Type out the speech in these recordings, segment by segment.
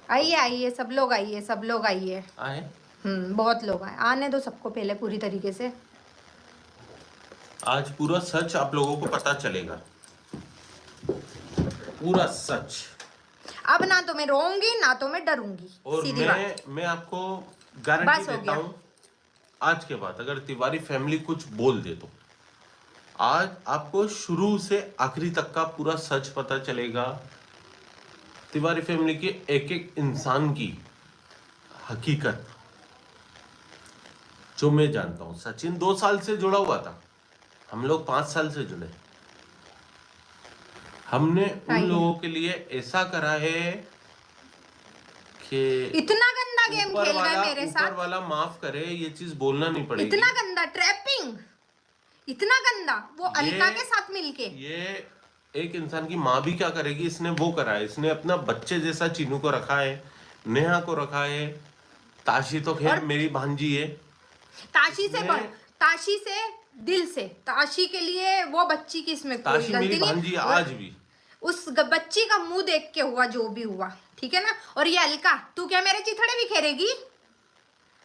आइए आइए, सब लोग आइए, सब लोग आइए। आए? बहुत लोग आए, आने दो सबको पहले पूरी तरीके से। आज पूरा सच आप लोगों को पता चलेगा, पूरा सच। अब ना तो मैं रोऊंगी ना तो मैं डरूंगी, और सीधी बात। मैं आपको गारंटी बस हो देता गया। हूँ, आज के बाद अगर तिवारी फैमिली कुछ बोल दे तो आज आपको शुरू से आखिरी तक का पूरा सच पता चलेगा। तिवारी फैमिली के एक एक इंसान की हकीकत जो मैं जानता हूं। सचिन 2 साल से जुड़ा हुआ था, हम लोग 5 साल से जुड़े। हमने उन लोगों के लिए ऐसा करा है कि इतना गंदा गेम खेल गए मेरे साथ। ऊपर वाला माफ करे, ये चीज बोलना नहीं पड़ेगी। इतना गंदा ट्रैपिंग, इतना गंदा, वो अलका के साथ मिलके। ये एक इंसान की माँ भी क्या करेगी, इसने वो करा है। इसने अपना बच्चे जैसा चीनू को रखा है, नेहा को रखा है, ताशी तो खैर मेरी भांजी है। ताशी से दिल से, ताशी के लिए वो बच्ची की इसमें कोई गलती नहीं। आज भी उस बच्ची का मुंह देख के हुआ जो भी हुआ, ठीक है ना। और ये अलका, तू क्या मेरे चिथड़े बिखेरेगी?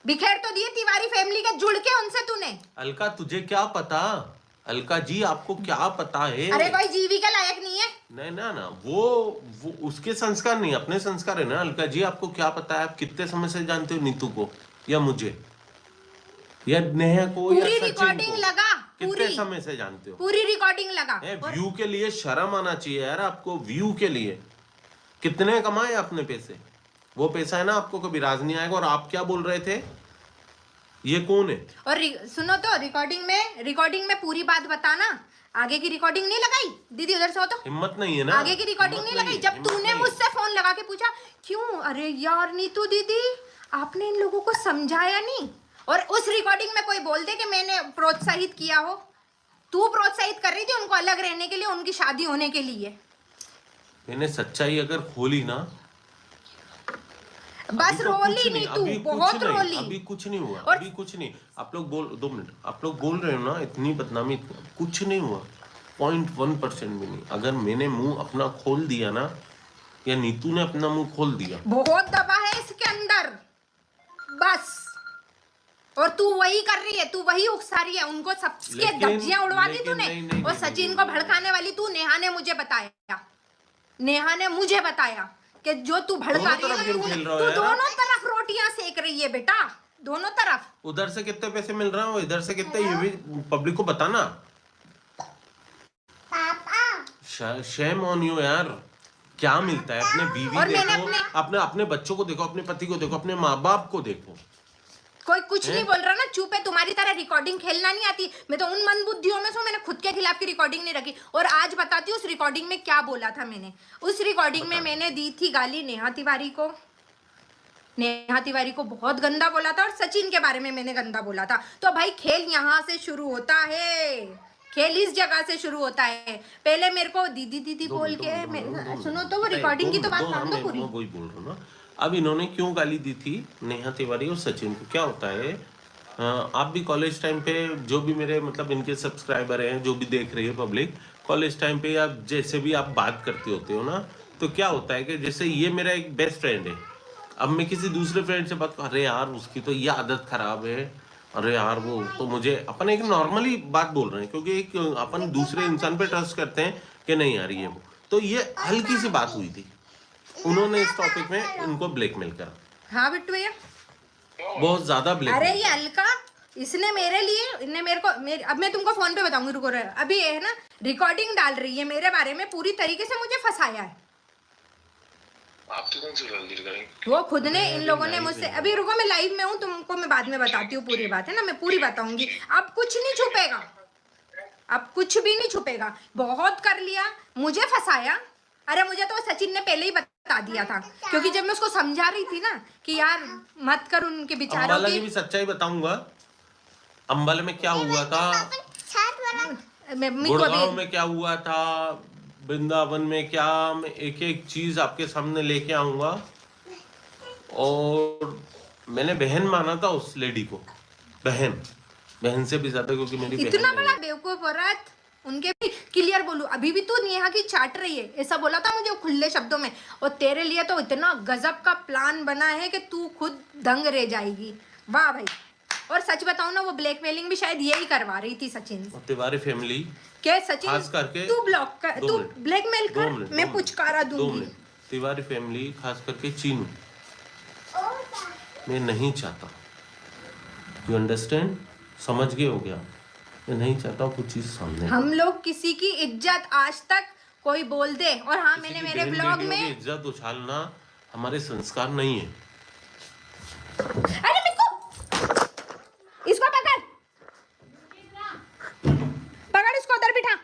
बिखेर तो दिए तिवारी फैमिली के, जुड़ के उनसे तूने। अलका तुझे क्या पता? अलका जी आपको क्या पता है? अरे कोई जीवी के लायक नहीं है। नहीं ना ना, वो उसके संस्कार नहीं, अपने संस्कार है ना। अलका जी आपको क्या पता है? आप कितने समय से जानते हो नीतू को, या मुझे, या नेहा को, या सचिन रिकॉर्डिंग को? लगा, कितने समय से जानते हो? पूरी रिकॉर्डिंग लगा। व्यू के लिए शर्म आना चाहिए यार आपको। व्यू के लिए कितने कमाए आपने पैसे? वो पैसा है ना आपको कभी राज नहीं आएगा। और आप क्या बोल रहे थे, ये कौन है? और सुनो तो, रिकॉर्डिंग में पूरी बात बताना। आगे की रिकॉर्डिंग नहीं लगाई दीदी, उधर से हो तो। हिम्मत नहीं है ना, आगे की रिकॉर्डिंग नहीं लगाई। जब तूने मुझसे फोन लगा के पूछा क्यों, अरे यार नीतू दीदी आपने इन लोगों को समझाया नहीं। और उस रिकॉर्डिंग में कोई बोल दे कि मैंने प्रोत्साहित किया हो, तू प्रोत्साहित कर रही थी उनको अलग रहने के लिए, उनकी शादी होने के लिए। मैंने सच्चाई अगर खोली ना, बस रोली नहीं तू, बहुत रोली। अभी कुछ नहीं हुआ, अभी कुछ नहीं। आप लोग बोल, 2 मिनट, आप लोग बोल रहे हो ना इतनी बदनामी, कुछ नहीं हुआ, 0.1% भी नहीं। अगर मैंने मुंह अपना खोल दिया ना, या नीतू ने अपना मुंह खोल दिया, बहुत दबा है इसके अंदर बस। और तू वही कर रही है, तू वही उकसा रही है उनको, सबके धज्जियां उड़वा दी तूने। और सचिन को भड़काने वाली तू, नेहा ने मुझे बताया कि जो तू भड़का रही है, तू दोनों तरफ रोटियां सेक रही है बेटा, दोनों तरफ। उधर से कितने पैसे मिल रहे हैं, इधर से कितने, ये भी पब्लिक को बताना। शेम ऑन यू यार, क्या मिलता है? अपने बीवी देखो, अपने बच्चों को देखो, अपने पति को देखो, अपने माँ बाप को देखो। कोई कुछ नहीं बोल रहा ना, चुप है। तुम्हारी तरह रिकॉर्डिंग खेलना नहीं आती। मैं तो उन मंदबुद्धियों में से, मैंने खुद के खिलाफ की रिकॉर्डिंग नहीं रखी। और आज बताती हूँ उस रिकॉर्डिंग में क्या बोला था मैंने। उस रिकॉर्डिंग में मैंने दी थी गाली नेहा तिवारी को। नेहा तिवारी को बहुत गंदा बोला था, और सचिन के बारे में मैंने गंदा बोला था। तो भाई खेल यहाँ से शुरू होता है, खेल इस जगह से शुरू होता है। पहले मेरे को दीदी दीदी बोल के, सुनो तो वो रिकॉर्डिंग की तो बात मान दो पूरी। वही बोल रहा हूँ ना। अब इन्होंने क्यों गाली दी थी नेहा तिवारी और सचिन को? क्या होता है, आप भी कॉलेज टाइम पे, जो भी मेरे मतलब इनके सब्सक्राइबर हैं, जो भी देख रही है पब्लिक, कॉलेज टाइम पे या जैसे भी आप बात करते होते हो ना, तो क्या होता है कि जैसे ये मेरा एक बेस्ट फ्रेंड है, अब मैं किसी दूसरे फ्रेंड से बात, अरे यार उसकी तो ये आदत खराब है, अरे यार वो तो, मुझे अपन एक नॉर्मली बात बोल रहे हैं, क्योंकि एक अपन दूसरे इंसान पे ट्रस्ट करते हैं कि नहीं यार ये वो, तो ये हल्की सी बात हुई थी, उन्होंने इस टॉपिक में उनको ब्लैकमेल करा। हाँ बिट्टू भैया, बहुत ज्यादा ब्लैकमेल। अरे ये अलका, इसने मेरे लिए, इन्हें मेरे को, अब मैं तुमको फोन पे बताऊंगी, रुको रहे। अभी ये है ना रिकॉर्डिंग डाल रही है मेरे बारे में, पूरी तरीके से मुझे फंसाया है। आप तो कौन सी गलती करेंगे? वो खुद ने, इन लोगों ने मुझसे, अभी रुको मैं लाइव में हूँ, तुमको मैं बाद में बताती हूँ पूरी बात, है ना, मैं पूरी बताऊंगी। अब कुछ नहीं छुपेगा, अब कुछ भी नहीं छुपेगा। बहुत कर लिया, मुझे फंसाया। अरे मुझे तो सचिन ने पहले ही बता दिया था, क्योंकि जब मैं उसको समझा रही थी ना कि यार मत कर उनके बेचारों की भी सच्चाई बताऊंगा। अंबाला में क्या हुआ था, गुड़गांव में क्या हुआ था, वृंदावन में क्या, मैं एक एक चीज आपके सामने लेके आऊंगा। और मैंने बहन माना था उस लेडी को, बहन से भी ज्यादा, क्योंकि मेरी इतना बड़ा बेवकूफ औरत, उनके भी क्लियर बोलूं, अभी भी तू नेहा की चाट रही है, ऐसा बोला था मुझे खुले शब्दों में। और तेरे लिए तो इतना गजब का प्लान बना है कि तू खुद दंग रह जाएगी। वाह भाई। और सच बताऊं ना, वो ब्लैकमेलिंग भी शायद यही करवा रही थी सचिन। तिवारी फैमिली क्या सचिन, खास करके तू ब्लॉक कर, तू ब्लैकमेल कर, मैं पुचकारा दूंगी। तिवारी फैमिली खास करके चीनू, मैं नहीं चाहता, यू अंडरस्टैंड, समझ गए हो गया, मैं नहीं चाहता कुछ चीज सामने। हम लोग किसी की इज्जत आज तक कोई बोल दे, और हाँ मैंने मेरे ब्लॉग में इज्जत उछालना हमारे संस्कार नहीं है। अरे इसको पकड़, पकड़ इसको, उधर बिठा।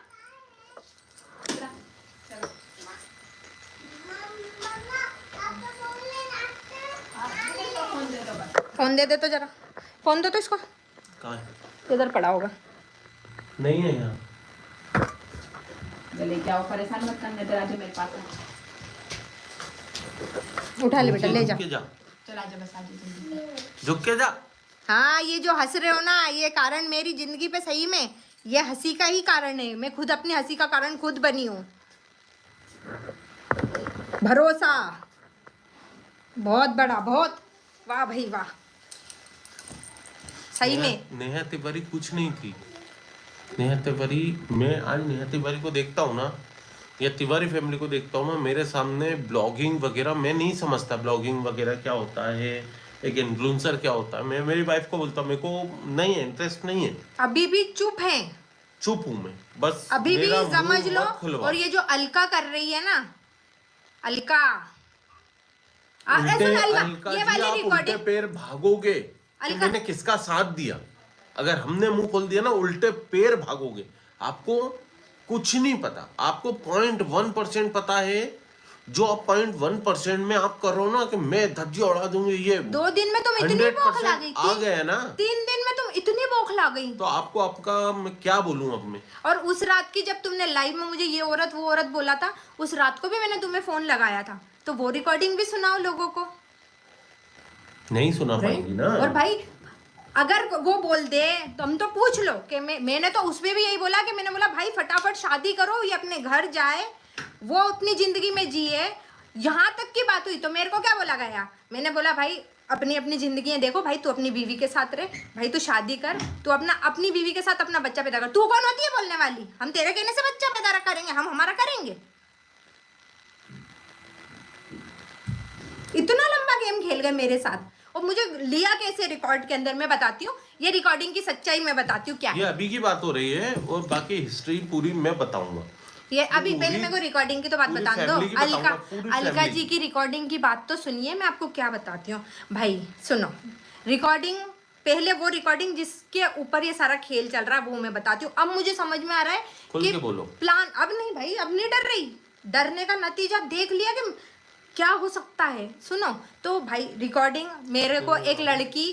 फोन दे दे तो जरा, फोन दो तो इसको। कहाँ है? इधर पड़ा होगा। नहीं है यहाँ। लेके आओ, परेशान मत करने दे, राजू मेरे पास उठा ले बेटा, ले जा। चल आजा, बस आजा, झुक के जा। हाँ, ये जो हंस रहे हो ना, ये कारण मेरी जिंदगी पे सही में ये हंसी का ही कारण है। मैं खुद अपनी हंसी का कारण खुद बनी हूँ। भरोसा बहुत बड़ा, बहुत। वाह भाई वाह, सही में। नेहा तिवारी कुछ नहीं थी। नेहा तिवारी, मैं आज नेहा तिवारी को देखता हूँ ना, या तिवारी फैमिली को देखता हूँ ना, मेरे सामने ब्लॉगिंग वगैरह मैं नहीं समझता, ब्लॉगिंग वगैरह क्या होता है, एक इन्फ्लुएंसर क्या होता है। मैं मेरी वाइफ को बोलता हूँ, मेरे को नहीं है, इंटरेस्ट नहीं है। अभी भी चुप है, चुप हूँ मैं, बस अभी भी समझ लो। और ये जो अलका कर रही है ना, अलका, अलका ये जी, वाली आप उल्टे रिकॉर्डिंग, पैर भागोगे कि मैंने किसका साथ दिया। अगर हमने मुंह खोल दिया ना, उल्टे पैर भागोगे। आपको कुछ नहीं पता, आपको 0.1% पता है। जो आप 0.1% में आप कर रहे हो ना कि मैं धज्जी उड़ा दूंगी, ये 2 दिन में तुम इतनी बौखला गई, आ गया ना, 3 दिन में तुम इतनी बौखला गई। तो आपको आपका मैं क्या बोलूं अब मैं। और उस रात की जब तुमने लाइव में मुझे ये औरत वो औरत बोला था, उस रात को भी मैंने तुम्हें फोन लगाया था, तो वो रिकॉर्डिंग भी सुनाओ लोगों को। नहीं सुना पाएंगी ना। और भाई अगर वो बोल दे तो हम तो पूछ लो कि मैंने तो उसमें भी यही बोला कि मैंने बोला भाई फटाफट शादी करो, ये अपने घर जाए, वो अपनी जिंदगी में जिए। यहाँ तक की बात हुई तो मेरे को क्या बोला गया, मैंने बोला भाई अपनी अपनी जिंदगी देखो भाई, तू अपनी बीवी के साथ रहे भाई, तू शादी कर, तू अपनी बीवी के साथ अपना बच्चा पैदा कर। तू कौन होती है बोलने वाली? हम तेरे कहने से बच्चा पैदा करेंगे, हम हमारा करेंगे। इतना लंबा गेम खेल गए मेरे साथ, और मुझे लिया कैसे रिकॉर्ड के अंदर, मैं बताती हूँ। ये रिकॉर्डिंग की सच्चाई मैं बताती हूँ क्या है। ये अभी की बात हो रही है, और बाकी हिस्ट्री पूरी मैं बताऊंगा। ये अभी पहले मेरे को रिकॉर्डिंग की तो बात बता दो। अलका जी की रिकॉर्डिंग की बात तो सुनिए, मैं आपको क्या बताती हूँ भाई। सुनो रिकॉर्डिंग, पहले वो रिकॉर्डिंग जिसके ऊपर ये सारा खेल चल रहा है वो मैं बताती हूँ। अब मुझे समझ में आ रहा है कि प्लान, अब नहीं भाई, अब नहीं डर रही। डरने का नतीजा देख लिया कि क्या हो सकता है। सुनो तो भाई, रिकॉर्डिंग मेरे को एक लड़की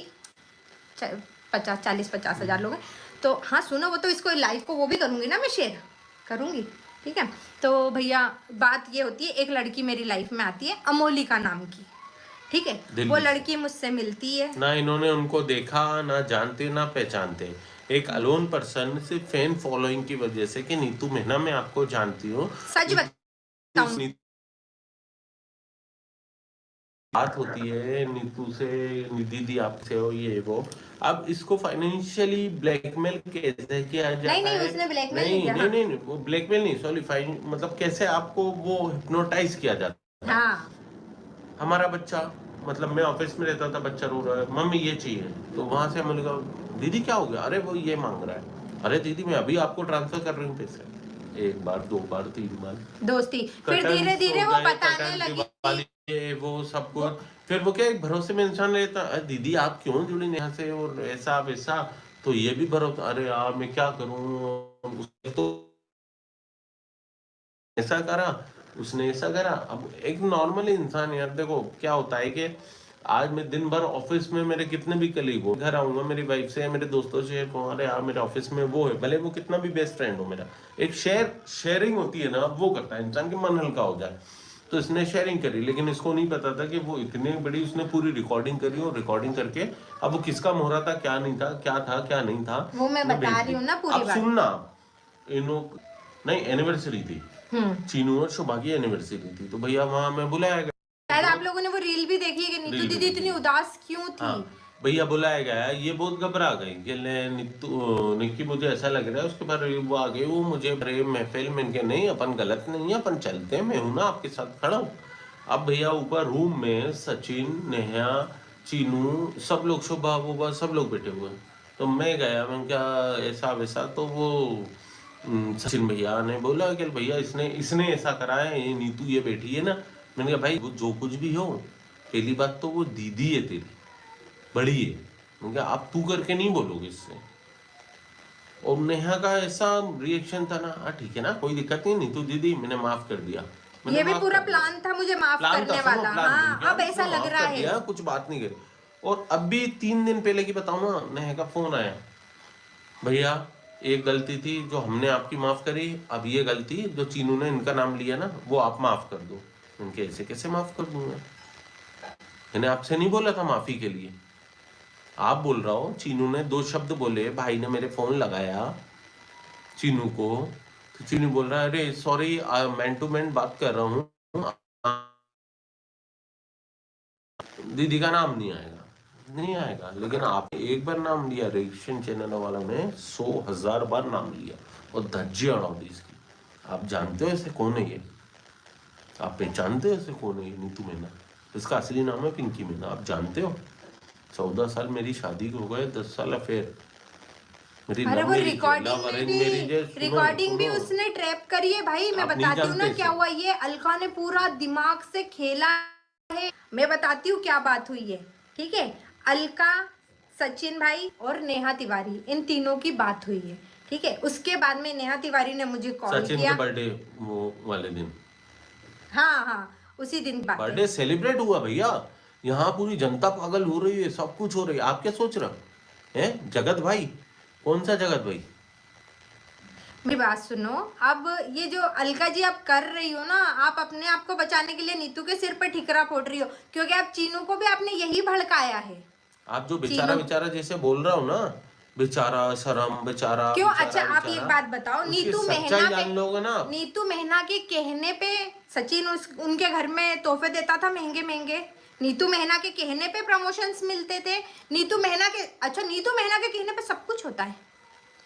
40-50 हज़ार लोग हैं तो, हाँ सुनो, वो तो इसको लाइव को वो भी करूँगी ना, मैं शेयर करूँगी, ठीक है। तो भैया बात ये होती है, एक लड़की मेरी लाइफ में आती है अमोलिका नाम की, ठीक है। वो लड़की मुझसे मिलती है ना, इन्होंने उनको देखा ना, जानते ना पहचानते। एक अलोन पर्सन सिर्फ फैन फॉलोइंग की वजह से कि नीतू मेहना मैं आपको जानती हूँ, सच बताऊं, बात होती है नीतू से, दीदी आपसे हो, ये वो। अब इसको फाइनेंशियली ब्लैकमेल कैसे किया जाता है? नहीं उसने ब्लैकमेल नहीं किया। नहीं वो ब्लैकमेल नहीं, सॉरी, मतलब कैसे आपको वो हिप्नोटाइज किया जाता है। हाँ। हमारा बच्चा, मतलब मैं ऑफिस में रहता था, बच्चा रो रहा है, मम्मी ये चाहिए, तो वहां से हमने कहा दीदी क्या हो गया? अरे वो ये मांग रहा है। अरे दीदी मैं अभी आपको ट्रांसफर कर रही हूँ पैसे। 1 बार 2 बार 3 बार दोस्ती, फिर धीरे धीरे वो बताने लगी वो सब कुछ। फिर वो क्या, एक भरोसे में इंसान रहता है, दीदी आप क्यों जुड़ी नेहा से, और ऐसा वैसा, तो ये भी भरोसा। अरे यार मैं क्या करूं, उसने तो ऐसा करा, उसने ऐसा करा। अब एक नॉर्मल इंसान यार, देखो क्या होता है कि आज मैं दिन भर ऑफिस में, मेरे कितने भी कलीग हो, घर आऊंगा मेरी वाइफ से, मेरे दोस्तों से कहूँ अरे यार मेरे ऑफिस में वो है, भले वो कितना भी बेस्ट फ्रेंड हो मेरा, एक शेयरिंग होती है ना, वो करता है इंसान के मन हल्का हो जाए। तो इसने शेयरिंग करी, लेकिन इसको नहीं पता था कि वो इतनी बड़ी, उसने पूरी रिकॉर्डिंग करी, और रिकॉर्डिंग करके अब वो किसका मोहरा था, क्या नहीं था, क्या था क्या नहीं था, वो मैं बता रही हूँ ना पूरी बात। सुनना, नहीं एनिवर्सरी थी, चीनू और शुभा की एनिवर्सरी थी, तो भैया वहाँ मैं बुलाया गया। शायद आप लोगों ने वो रील भी देखी है कि नीतू दीदी इतनी उदास क्यों थी। हाँ भैया बुलाया गया, ये बहुत घबरा गई कि निक्की मुझे ऐसा लग रहा है उसके बाद वो आ गई, वो मुझे बड़े महफिल में इनके नहीं अपन गलत नहीं है, अपन चलते हैं, मैं हूं ना आपके साथ खड़ा हूँ। अब भैया ऊपर रूम में सचिन, नेहा, चीनू, सब लोग, शुभा वुभा सब लोग बैठे हुए हैं। तो मैं गया, मैं क्या ऐसा वैसा, तो वो सचिन भैया ने बोला कि भैया इसने ऐसा करा है, ये नीतू ये बैठी है ना। मैंने कहा भाई वो जो कुछ भी हो, पहली बात तो वो दीदी है तेरी, बड़ी है, मैंने कहा आप तू करके नहीं बोलोगे इससे। और नेहा का ऐसा रिएक्शन था ना, ठीक है ना कोई दिक्कत नहीं नीतू दीदी, मैंने माफ कर दिया। ये भी पूरा प्लान था मुझे माफ करने वाला। हाँ अब ऐसा लग रहा है कुछ बात नहीं करी। और अब भी 3 दिन पहले की बताऊं ना, नेहा का फोन आया, भैया एक गलती थी जो हमने आपकी माफ करी, अब ये गलती जो चीनू ने इनका नाम लिया ना वो आप माफ कर दो। इनके ऐसे कैसे माफ कर दूंगा, मैंने आपसे नहीं बोला था माफी के लिए, आप बोल रहा हो। चीनू ने 2 शब्द बोले, भाई ने मेरे फोन लगाया चीनू को, तो चीनू बोल रहा है अरे सॉरी मैन टू मैन बात कर रहा हूँ, दीदी का नाम नहीं आएगा। लेकिन आपने एक बार नाम लिया, रिएक्शन चैनल वाला ने 100,000 बार नाम लिया और धज्जी अड़ा दी इसकी। आप जानते हो ऐसे कौन है ये, आप पहचानते हो ऐसे कौन है ये नीतू मीना, इसका असली नाम है पिंकी मीना, आप जानते हो। 14 साल मेरी शादी हो गए, 10 साल अफेयर। अरे वो रिकॉर्डिंग भी उसने ट्रैप करी है भाई। मैं बताती हूँ ना क्या हुआ, ये अलका ने पूरा दिमाग से खेला है। मैं बताती हूँ क्या बात हुई है, ठीक है। अलका, सचिन भाई और नेहा तिवारी, इन तीनों की बात हुई है, ठीक है। उसके बाद में नेहा तिवारी ने मुझे कॉल किया, सचिन के बर्थडे वाले दिन, हाँ उसी दिन बर्थडे सेलिब्रेट हुआ भैया। यहाँ पूरी जनता पागल हो रही है, सब कुछ हो रही है, आप क्या सोच रहे हैं। जगत भाई, कौन सा जगत भाई, मेरी बात सुनो। अब ये जो अलका जी आप कर रही हो ना, आप अपने आप को बचाने के लिए नीतू के सिर पर ठिकरा फोड़ रही हो, क्योंकि आप चीनू को भी आपने यही भड़काया है। आप जो बेचारा जैसे बोल रहा हो ना, बेचारा शर्म बेचारा क्यों। अच्छा आप एक बात बताओ, नीतू मेहना के कहने पे सचिन उनके घर में तोहफे देता था महंगे। नीतू मेहना के कहने पे प्रमोशंस मिलते थे। नीतू मेहना के कहने पे सब कुछ होता है।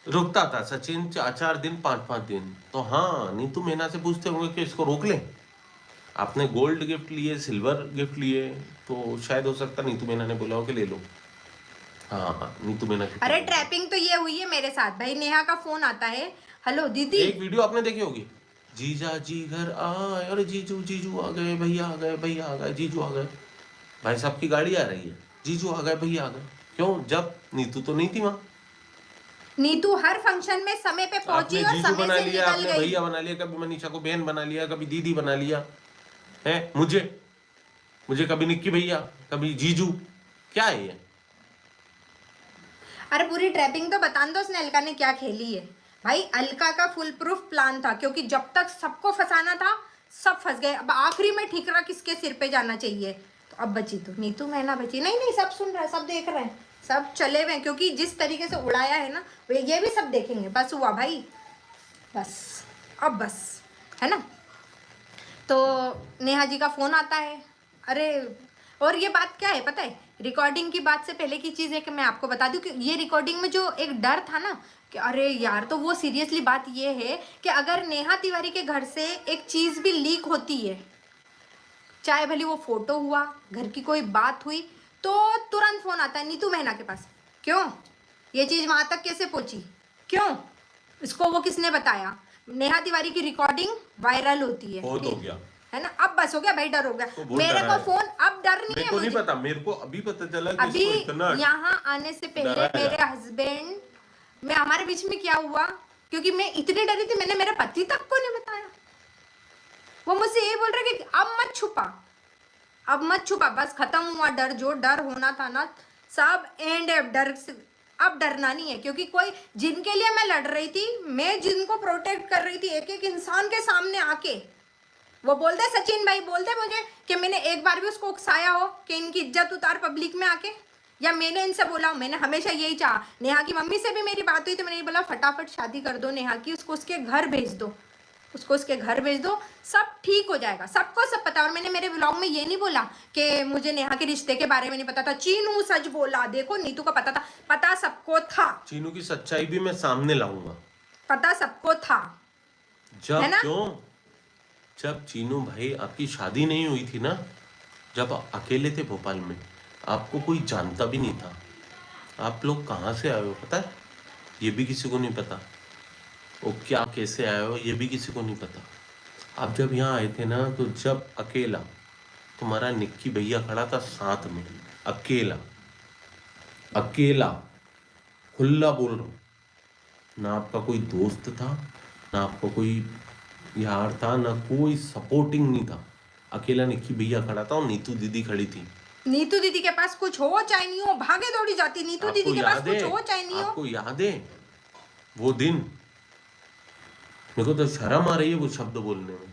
रुकता था सचिन 4 दिन 5 दिन, तो हाँ नीतू मेहना से पूछते होंगे कि इसको रोक ले। आपने गोल्ड गिफ्ट लिए, सिल्वर गिफ्ट लिए, तो शायद हो सकता नीतू मेहना ने बोला हो कि ले लो। हाँ नीतू मेहना। अरे ट्रैपिंग तो ये हुई है मेरे साथ भाई। नेहा का फोन आता है, हेलो दीदी। एक वीडियो आपने देखी होगी, जीजा जी घर आए, अरे जीजू आ गए, भैया आ गए, जीजू आ गए। भाई साहब की गाड़ी आ रही है, जीजू आ गए, भैया आ गए। क्यों, जब नीतू तो नहीं थी वहां। नीतू हर फंक्शन में समय पे पहुंची और समय से निकल गई। भैया बना लिया, कभी मनीषा को बहन बना लिया, कभी दीदी बना लिया है, मुझे कभी निक्की भैया, कभी जीजू, क्या है ये। अरे पूरी ट्रैपिंग तो बता दो उसने अलका ने क्या खेली है भाई। अलका का फुल प्रूफ प्लान था, क्योंकि जब तक सबको फंसाना था सब फंस गए। अब आखिरी में ठिकरा किसके सिर पे जाना चाहिए, तो अब बची तो नीतू मेहना बची। नहीं सब सुन रहे हैं, सब देख रहे हैं, सब चले हुए हैं, क्योंकि जिस तरीके से उड़ाया है ना ये भी सब देखेंगे। बस हुआ भाई, बस है ना। तो नेहा जी का फोन आता है। अरे और ये बात क्या है पता है, रिकॉर्डिंग की बात से पहले की चीज़ है कि मैं आपको बता दूं कि ये रिकॉर्डिंग में जो एक डर था ना कि अरे यार, तो वो सीरियसली बात ये है कि अगर नेहा तिवारी के घर से एक चीज़ भी लीक होती है, चाहे भले वो फोटो हुआ, घर की कोई बात हुई, तो तुरंत फोन आता है नीतू मेहना के पास। क्यों, ये चीज़ वहाँ तक कैसे पहुँची, क्यों, इसको वो किसने बताया। नेहा तिवारी की रिकॉर्डिंग वायरल होती है, बहुत हो गया है ना। अब बस हो गया भाई, डर हो गया तो मेरे को फोन। अब डर नहीं है, मुझे नहीं पता, मेरे को अभी पता चला कि अभी यहाँ आने से पहले मेरे हस्बैंड में हमारे बीच में क्या हुआ, क्योंकि मैं इतनी डरी थी, मैंने मेरे पति तक को नहीं बताया। वो मुझसे ये बोल रहे कि अब मत छुपा, बस खत्म हुआ डर। जो डर होना था ना सब एंड डर से अब डरना नहीं है, क्योंकि कोई जिनके लिए मैं लड़ रही थी, मैं जिनको प्रोटेक्ट कर रही थी एक एक इंसान के सामने आके, वो बोलते सचिन भाई बोलते मुझे कि मैंने एक बार भी उसको उकसाया हो कि इनकी इज्जत उतार पब्लिक में आके, या मैंने इनसे बोला। मैंने हमेशा यही चाहा। नेहा की मम्मी से भी मेरी बात हुई तो मैंने बोला फटाफट शादी कर दो नेहा की, उसको उसके घर भेज दो, उसको उसके घर भेज दो, सब ठीक हो जाएगा। सबको सब पता। और मैंने मेरे व्लॉग में ये नहीं बोला कि मुझे नेहा के रिश्ते के बारे में नहीं पता था। चीनू सच बोला, देखो नीतू को पता था, पता सबको था। चीनू की सच्चाई भी मैं सामने लाऊंगा, पता सबको था, जब है ना? क्यों जब चीनू भाई आपकी शादी नहीं हुई थी ना, जब आप अकेले थे भोपाल में, आपको कोई जानता भी नहीं था। आप लोग कहाँ से आए हो पता है? ये भी किसी को नहीं पता। वो क्या कैसे आए हो ये भी किसी को नहीं पता। आप जब यहाँ आए थे ना, तो जब अकेला तुम्हारा निक्की भैया खड़ा था साथ में, अकेला अकेला, खुला बोल रहा हूँ, ना आपका कोई दोस्त था, ना आपका कोई यार था, ना कोई सपोर्टिंग नहीं था। अकेला निक्की भैया खड़ा था और नीतू दीदी खड़ी थी। नीतू दीदी के पास कुछ हो चाहे नहीं हो, भागे दौड़ी जाती। नीतू दीदी के पास कुछ हो चाहे नहीं हो। आपको याद है वो दिन? मेरे को तो शर्म आ रही है वो शब्द बोलने में।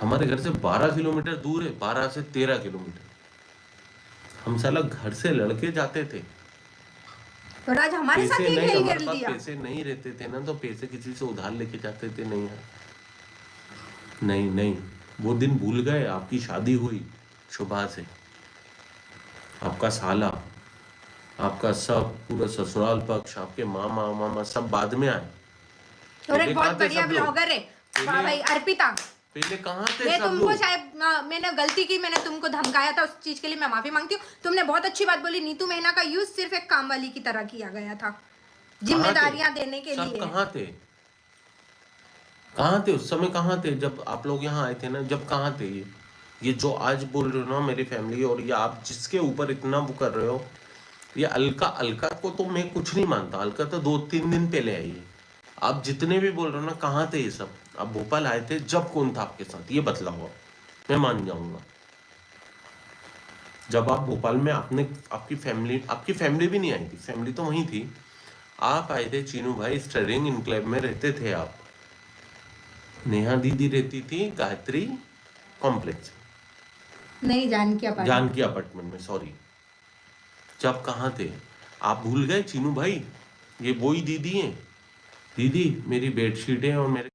हमारे घर से 12 किलोमीटर दूर है, 12 से 13 किलोमीटर। हम साला घर से लड़के जाते थे। तो आज हमारे साथ पैसे ये नहीं, खेल हमारे कर पास लिया। पैसे नहीं रहते थे ना, तो पैसे किसी से उधार लेके जाते थे। नहीं यार, नहीं नहीं, वो दिन भूल गए। आपकी शादी हुई शुभा से, आपका साला, आपका सब पूरा ससुराल पक्ष, आपके मामा मामा सब बाद में आए। और पहले एक बहुत कहाँ थे बढ़िया सब लोग? ब्लॉगर है पहले- भाई अर्पिता। पहले कहाँ थे मैं सब तुमको लोग? शायद मैंने गलती की, मैंने तुमको धमकाया था, उस चीज के लिए मैं माफी मांगती हूँ। तुमने बहुत अच्छी बात बोली। नीतू मेहना का यूज सिर्फ एक काम वाली की तरह किया गया था, जिम्मेदारियां देने के सब लिए। कहाँ थे? कहाँ थे उस समय? कहाँ थे जब आप लोग यहाँ आए थे ना? जब कहाँ थे ये जो आज बोल रहे हो ना मेरी फैमिली, और ये आप जिसके ऊपर इतना वो कर रहे हो, ये अलका, अलका को तो मैं कुछ नहीं मानता। अलका तो 2-3 दिन पहले आई है। आप जितने भी बोल रहे हो ना, कहाँ थे ये सब? आप भोपाल आए थे जब कौन था आपके साथ ये बतलाओ, मैं मान जाऊंगा। जब आप भोपाल में आपकी फैमिली भी नहीं आई थी, फैमिली तो वहीं थी। आप आए थे चीनू भाई, स्टरिंग इनक्लेव में रहते थे आप। नेहा दीदी रहती थी गायत्री कॉम्प्लेक्स, नहीं, जानकी अपार्टमेंट में, सॉरी। जब कहाँ थे आप? भूल गए चीनू भाई? ये वही दीदी है। दीदी मेरी बेडशीट है और मेरे